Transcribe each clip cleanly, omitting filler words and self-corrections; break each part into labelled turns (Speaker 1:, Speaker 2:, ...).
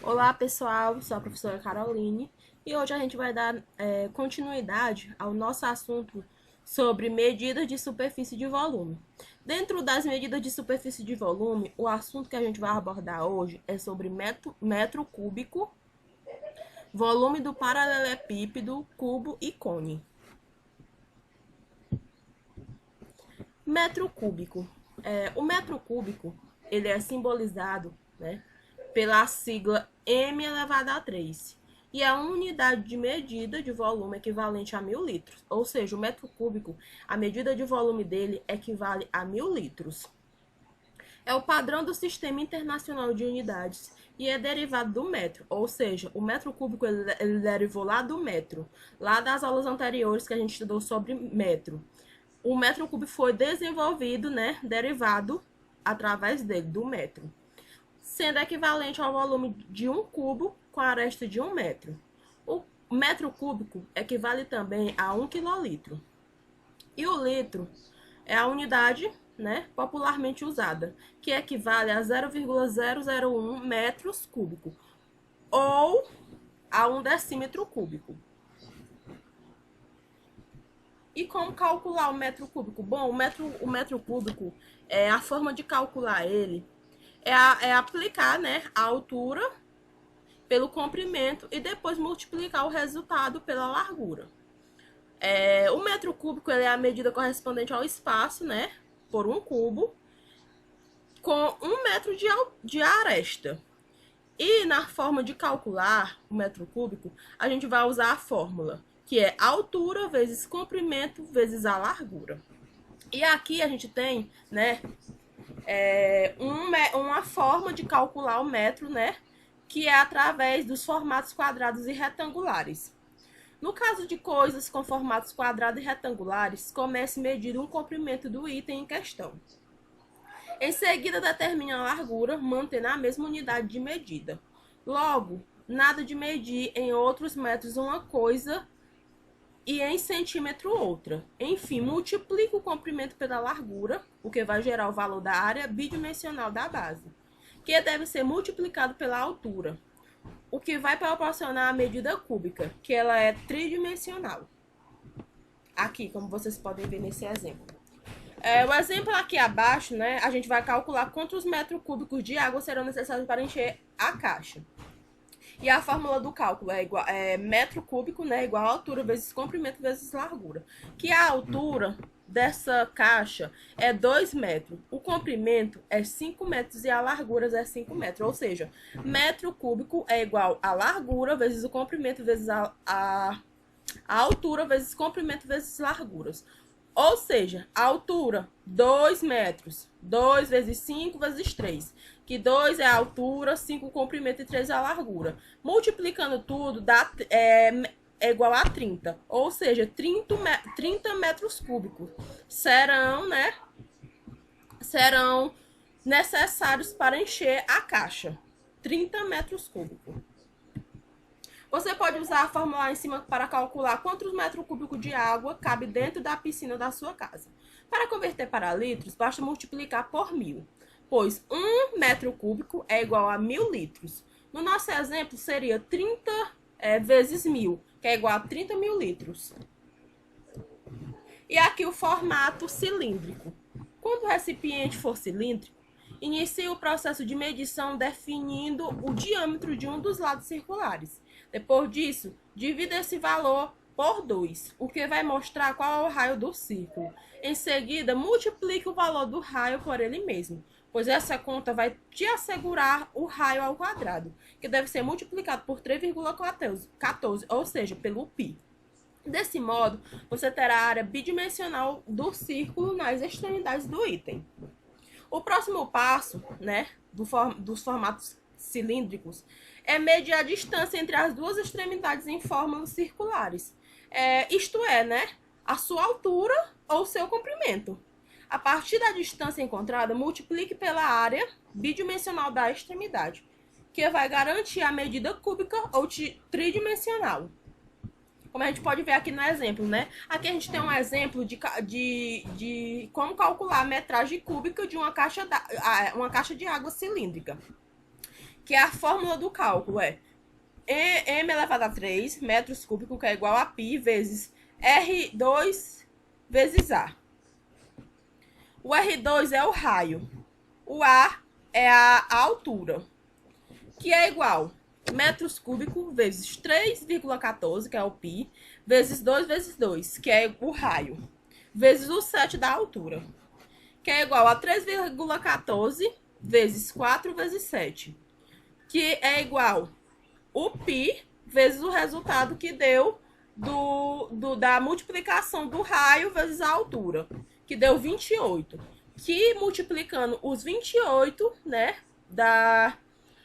Speaker 1: Olá pessoal, sou a professora Caroline e hoje a gente vai dar continuidade ao nosso assunto sobre medidas de superfície de volume. Dentro das medidas de superfície de volume, o assunto que a gente vai abordar hoje é sobre metro cúbico, volume do paralelepípedo, cubo e cone. Metro cúbico. O metro cúbico ele é simbolizado, né, pela sigla m elevado a 3. E é a unidade de medida de volume equivalente a 1.000 litros. Ou seja, o metro cúbico, a medida de volume dele equivale a 1.000 litros. É o padrão do Sistema Internacional de Unidades e é derivado do metro. Ou seja, o metro cúbico ele derivou lá do metro, lá das aulas anteriores que a gente estudou sobre metro. O metro cúbico foi desenvolvido, né, derivado através dele, do metro, sendo equivalente ao volume de um cubo com a aresta de 1 metro. O metro cúbico equivale também a 1 quilolitro. E o litro é a unidade, né, popularmente usada, que equivale a 0,001 metros cúbicos, ou a 1 decímetro cúbico. E como calcular o metro cúbico? Bom, o metro cúbico, a forma de calcular ele é aplicar, né, a altura pelo comprimento e depois multiplicar o resultado pela largura. O metro cúbico ele é a medida correspondente ao espaço, né, por um cubo, com 1 metro de aresta. E na forma de calcular o metro cúbico, a gente vai usar a fórmula, que é altura vezes comprimento vezes a largura. E aqui a gente tem, né, uma forma de calcular o metro, né, que é através dos formatos quadrados e retangulares. No caso de coisas com formatos quadrados e retangulares, comece a medir um comprimento do item em questão. Em seguida, determine a largura, mantendo a mesma unidade de medida. Logo, nada de medir em outros metros uma coisa e em centímetro outra. Enfim, multiplique o comprimento pela largura, o que vai gerar o valor da área bidimensional da base, que deve ser multiplicado pela altura, o que vai proporcionar a medida cúbica, que ela é tridimensional. Aqui, como vocês podem ver nesse exemplo. O exemplo aqui abaixo, né, a gente vai calcular quantos metros cúbicos de água serão necessários para encher a caixa. E a fórmula do cálculo é metro cúbico, né, igual a altura vezes comprimento vezes largura. Que a altura dessa caixa é 2 metros, o comprimento é 5 metros e a largura é 5 metros. Ou seja, metro cúbico é igual a largura vezes o comprimento vezes a altura vezes comprimento vezes larguras. Ou seja, a altura, 2 metros. 2 vezes 5 vezes 3. Que 2 é a altura, 5 o comprimento e 3 é a largura. Multiplicando tudo, é igual a 30. Ou seja, 30 metros cúbicos serão, né, serão necessários para encher a caixa. 30 metros cúbicos. Você pode usar a fórmula lá em cima para calcular quantos metros cúbicos de água cabe dentro da piscina da sua casa. Para converter para litros, basta multiplicar por 1.000, pois 1 metro cúbico é igual a 1.000 litros. No nosso exemplo, seria 30 vezes 1.000, que é igual a 30.000 litros. E aqui o formato cilíndrico. Quando o recipiente for cilíndrico, inicie o processo de medição definindo o diâmetro de um dos lados circulares. Depois disso, divida esse valor por 2, o que vai mostrar qual é o raio do círculo. Em seguida, multiplique o valor do raio por ele mesmo, pois essa conta vai te assegurar o raio ao quadrado, que deve ser multiplicado por 3,14, ou seja, pelo π. Desse modo, você terá a área bidimensional do círculo nas extremidades do item. O próximo passo, né, dos formatos cilíndricos é medir a distância entre as duas extremidades em fórmulas circulares. Isto é, né, a sua altura ou seu comprimento. A partir da distância encontrada, multiplique pela área bidimensional da extremidade, que vai garantir a medida cúbica ou tridimensional. Como a gente pode ver aqui no exemplo, né? Aqui a gente tem um exemplo de como calcular a metragem cúbica de uma caixa de água cilíndrica, que a fórmula do cálculo é m elevado a 3 metros cúbicos, que é igual a π vezes R2 vezes A. O R2 é o raio, o A é a altura, que é igual metros cúbicos vezes 3,14, que é o π, vezes 2, que é o raio, vezes o 7 da altura, que é igual a 3,14 vezes 4 vezes 7, que é igual o π vezes o resultado que deu da multiplicação do raio vezes a altura, que deu 28. Que multiplicando os 28, né,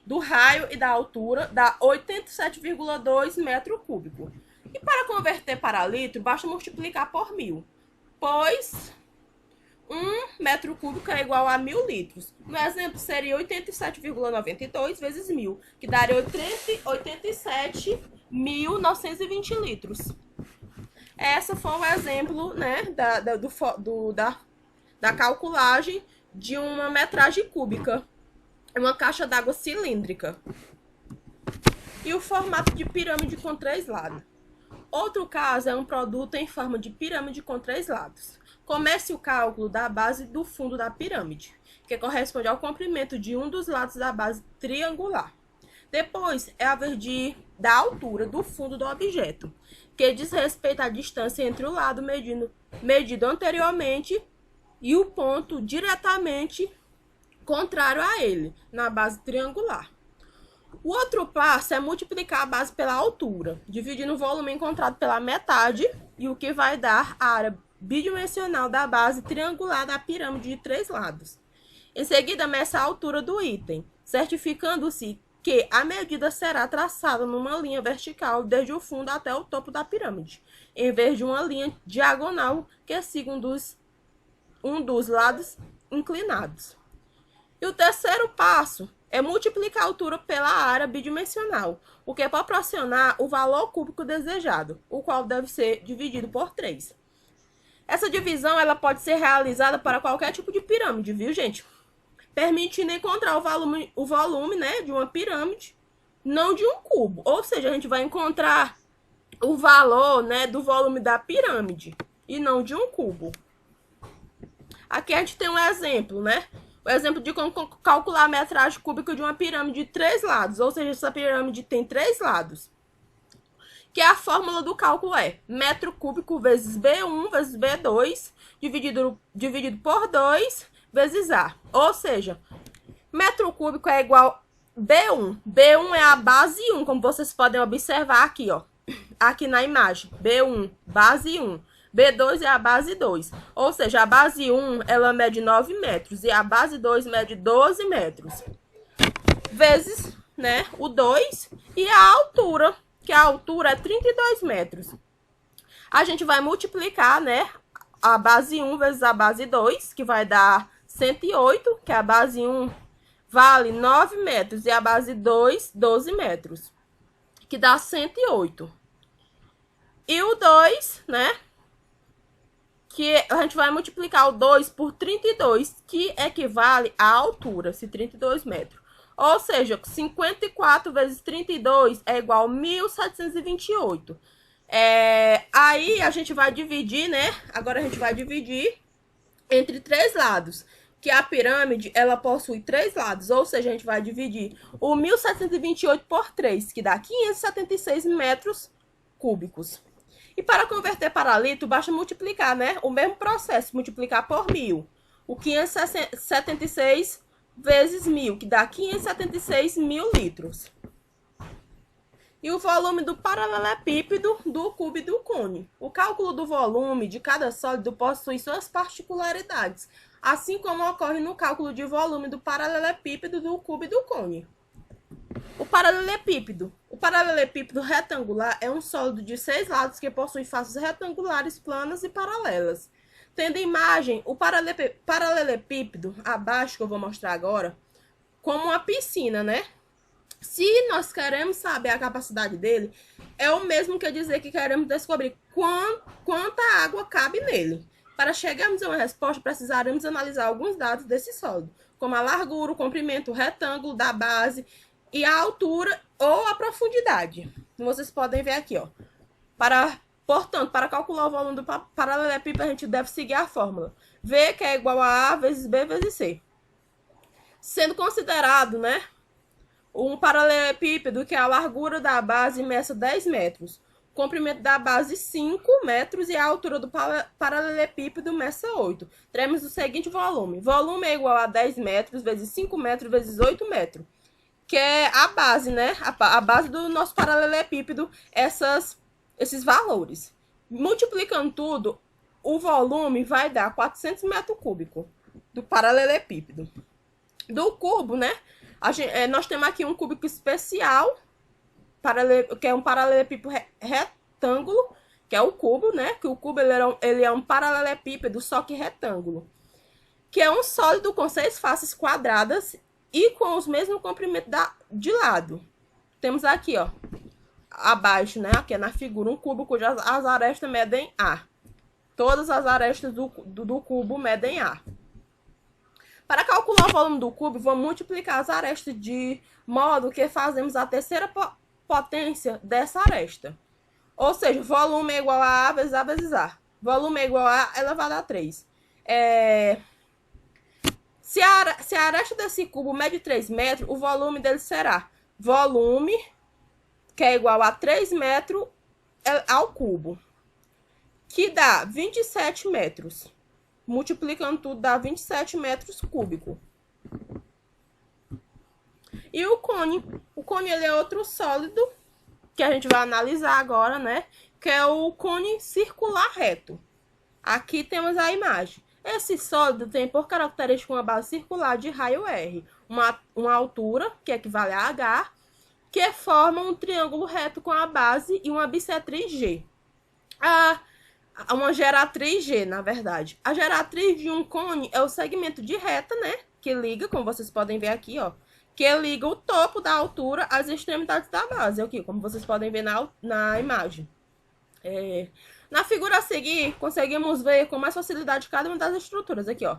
Speaker 1: do raio e da altura, dá 87,2 metro cúbico. E para converter para litro, basta multiplicar por 1000, pois 1 metro cúbico é igual a 1000 litros. No exemplo, seria 87,92 vezes 1000, que daria 87.920 litros. Essa foi o exemplo, né, da calculagem de uma metragem cúbica, uma caixa d'água cilíndrica. E o formato de pirâmide com 3 lados. Outro caso é um produto em forma de pirâmide com 3 lados. Comece o cálculo da base do fundo da pirâmide, que corresponde ao comprimento de um dos lados da base triangular. Depois é a vez da altura do fundo do objeto, que diz respeito à distância entre o lado medido anteriormente e o ponto diretamente contrário a ele, na base triangular. O outro passo é multiplicar a base pela altura, dividindo o volume encontrado pela metade, e o que vai dar a área bidimensional da base triangular da pirâmide de 3 lados. Em seguida, meça a altura do item, certificando-se que a medida será traçada numa linha vertical desde o fundo até o topo da pirâmide, em vez de uma linha diagonal que siga um dos lados inclinados. E o terceiro passo é multiplicar a altura pela área bidimensional, o que é proporcionar o valor cúbico desejado, o qual deve ser dividido por 3. Essa divisão ela pode ser realizada para qualquer tipo de pirâmide, viu, gente? Permitindo encontrar o volume, né, de uma pirâmide, não de um cubo. Ou seja, a gente vai encontrar o valor, né, do volume da pirâmide e não de um cubo. Aqui a gente tem um exemplo, né? O exemplo de como calcular a metragem cúbica de uma pirâmide de 3 lados. Ou seja, essa pirâmide tem 3 lados. Que a fórmula do cálculo é metro cúbico vezes B1 vezes B2, dividido por 2 vezes A. Ou seja, metro cúbico é igual a B1. B1 é a base 1, como vocês podem observar aqui, ó. Aqui na imagem. B1, base 1. B2 é a base 2. Ou seja, a base 1, ela mede 9 metros. E a base 2 mede 12 metros. Vezes, né, o 2 e a altura, que a altura é 32 metros. A gente vai multiplicar, né, a base 1 vezes a base 2, que vai dar 108, que a base 1 vale 9 metros e a base 2, 12 metros, que dá 108. E o 2, né, que a gente vai multiplicar o 2 por 32, que equivale à altura, se 32 metros. Ou seja, 54 vezes 32 é igual a 1.728. Aí a gente vai dividir, né? Agora a gente vai dividir entre 3 lados. Que a pirâmide, ela possui 3 lados. Ou seja, a gente vai dividir o 1.728 por 3, que dá 576 metros cúbicos. E para converter para litro, basta multiplicar, né? O mesmo processo, multiplicar por 1000. O 576 vezes 1000, que dá 576 mil litros. E o volume do paralelepípedo, do cubo e do cone. O cálculo do volume de cada sólido possui suas particularidades, assim como ocorre no cálculo de volume do paralelepípedo, do cubo e do cone. O paralelepípedo. O paralelepípedo retangular é um sólido de 6 lados que possui faces retangulares, planas e paralelas. Tendo em imagem o paralelepípedo, abaixo, que eu vou mostrar agora, como uma piscina, né? Se nós queremos saber a capacidade dele, é o mesmo que dizer que queremos descobrir quanta água cabe nele. Para chegarmos a uma resposta, precisaremos analisar alguns dados desse sólido, como a largura, o comprimento, o retângulo da base, e a altura ou a profundidade. Vocês podem ver aqui, ó. Portanto, para calcular o volume do paralelepípedo, a gente deve seguir a fórmula. V, que é igual a vezes B vezes C. Sendo considerado, né, um paralelepípedo que a largura da base meça 10 metros, o comprimento da base 5 metros e a altura do paralelepípedo meça 8. Teremos o seguinte volume. Volume é igual a 10 metros vezes 5 metros vezes 8 metros. Que é a base, né? A base do nosso paralelepípedo, esses valores. Multiplicando tudo, o volume vai dar 400 metros cúbicos do paralelepípedo. Do cubo, né? Nós temos aqui um cúbico especial, que é um paralelepípedo retângulo, que é o cubo, né? Que o cubo ele é um paralelepípedo, só que retângulo. Que é um sólido com 6 faces quadradas e com os mesmos comprimentos de lado. Temos aqui, ó, abaixo, né? Aqui é na figura, um cubo cujas as arestas medem A. Todas as arestas do cubo medem A. Para calcular o volume do cubo, vamos multiplicar as arestas de modo que fazemos a terceira potência dessa aresta. Ou seja, volume é igual a vezes A vezes A. Volume é igual a elevado a 3. Se a aresta desse cubo mede 3 metros, o volume dele será volume, que é igual a 3 metros ao cubo, que dá 27 metros. Multiplicando tudo, dá 27 metros cúbicos. E o cone ele é outro sólido, que a gente vai analisar agora, né? Que é o cone circular reto. Aqui temos a imagem. Esse sólido tem por característica uma base circular de raio R, uma altura, que equivale a H, que forma um triângulo reto com a base e uma bissetriz G. Uma geratriz G, na verdade. A geratriz de um cone é o segmento de reta, né? Que liga, como vocês podem ver aqui, ó. Que liga o topo da altura às extremidades da base. Aqui, como vocês podem ver na imagem. Na figura a seguir, conseguimos ver com mais facilidade cada uma das estruturas. Aqui, ó.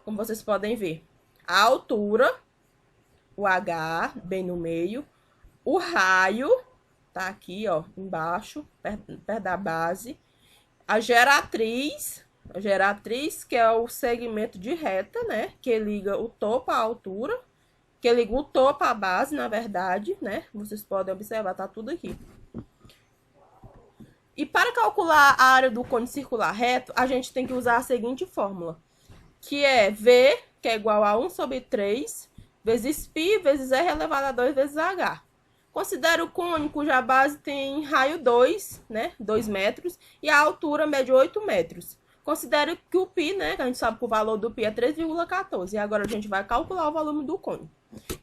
Speaker 1: Como vocês podem ver. A altura, o H, bem no meio. O raio, tá aqui, ó, embaixo, perto da base. A geratriz, que é o segmento de reta, né? Que liga o topo à altura. Que liga o topo à base, na verdade, né? Vocês podem observar, tá tudo aqui. E para calcular a área do cone circular reto, a gente tem que usar a seguinte fórmula. Que é V, que é igual a 1 sobre 3, vezes π, vezes R elevado a 2, vezes H. Considere o cone cuja base tem raio 2, né, 2 metros, e a altura mede 8 metros. Considere que o π, né, que a gente sabe que o valor do π é 3,14. E agora a gente vai calcular o volume do cone,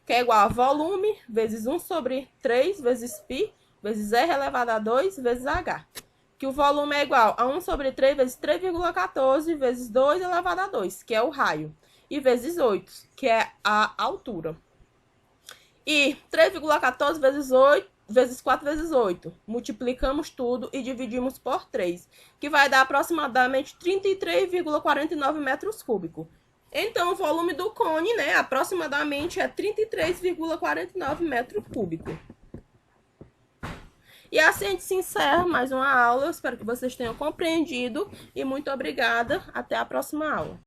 Speaker 1: que é igual a volume vezes 1 sobre 3 vezes π, vezes R elevado a 2, vezes H. Que o volume é igual a 1 sobre 3 vezes 3,14 vezes 2 elevado a 2, que é o raio, e vezes 8, que é a altura. E 3,14 vezes 8, vezes 4 vezes 8. Multiplicamos tudo e dividimos por 3, que vai dar aproximadamente 33,49 metros cúbicos. Então, o volume do cone, né, aproximadamente é 33,49 metros cúbicos. E assim a gente se encerra mais uma aula. Eu espero que vocês tenham compreendido. E muito obrigada. Até a próxima aula.